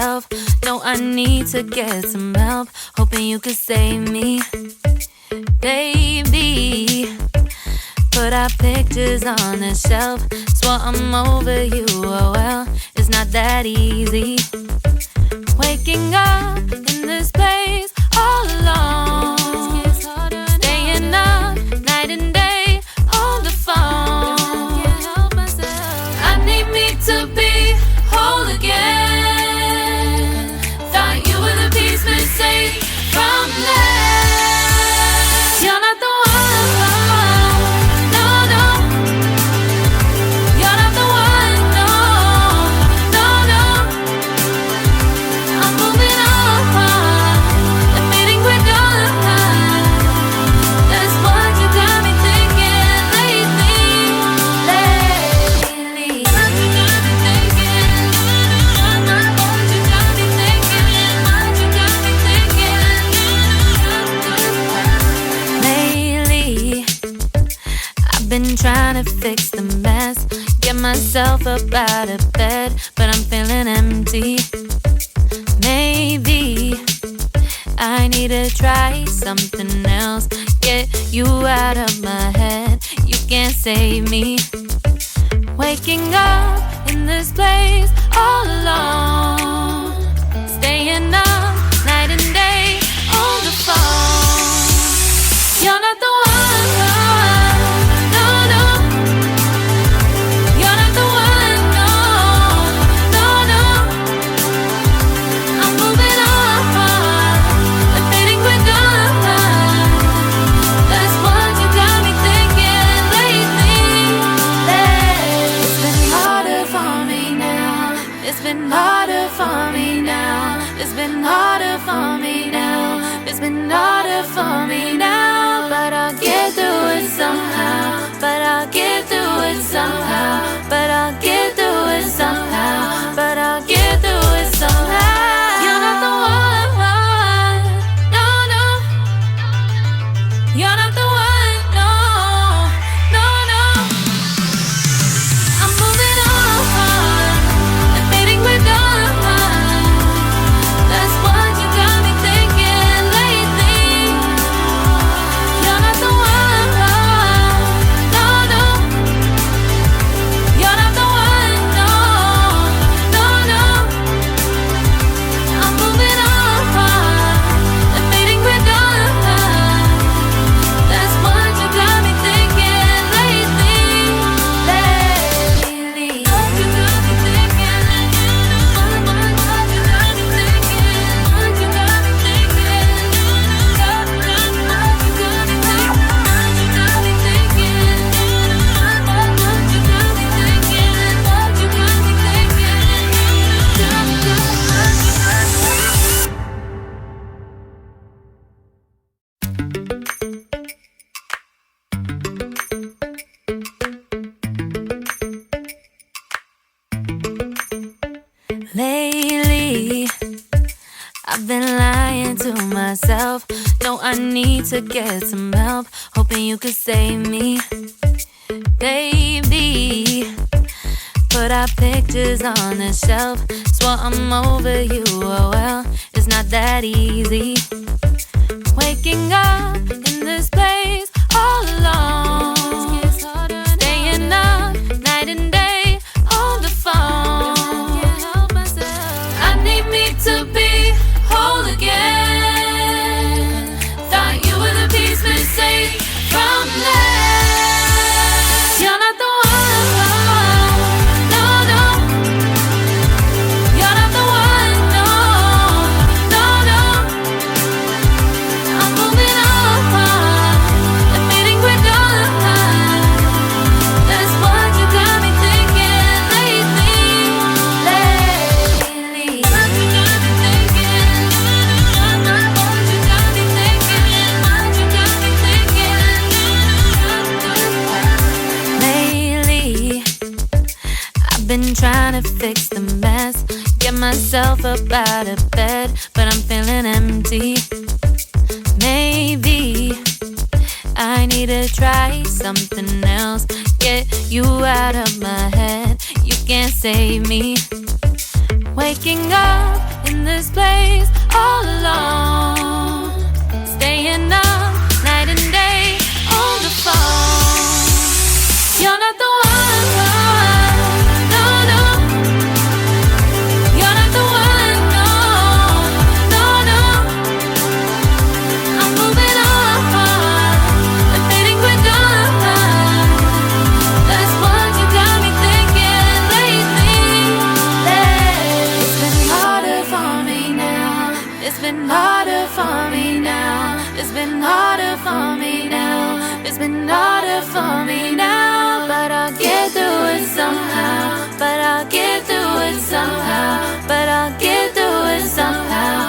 myself. No, I need to get some help. Hoping you could save me, baby. Put our pictures on the shelf. Swore I'm over you, oh well, it's not that easy. Waking up in this place all alone, staying up night and day on the phone. I need me to be whole again. Thought you were the piece missing from last. You're not the trying to fix the mess, get myself up out of bed, but I'm feeling empty. Maybe I need to try something else, get you out of my head. You can't save me. Waking up in this place all alone, staying up night and day on the phone. You're not the one. It's been harder for me now. It's been harder for me now. It's been harder for me now. But I'll get through it somehow. But I'll get through it somehow. But I'll get through it somehow. But I'll get through it somehow. You're not the one. No, no. You're not the one. No, no, no. I'm moving on. Lately, I've been lying to myself. No, I need to get some help. Hoping you could save me, baby. Put our pictures on the shelf. Swore I'm over you, oh well, it's not that easy. Waking up in this place all alone, staying up night and day on the phone. To be whole again. Thought you were the piece missing from last. You're not the one. No, no. You're not the one. No, no, no. I'm moving on. Admitting we're done. That's what you got me thinking lately. Been trying to fix the mess, get myself up out of bed, but I'm feeling empty. Maybe I need to try something else, get you out of my head. You can't save me. Waking up It's been harder for me now. It's been harder for me now. It's been harder for me now. But I'll get through it somehow. But I'll get through it somehow. But I'll get through it somehow.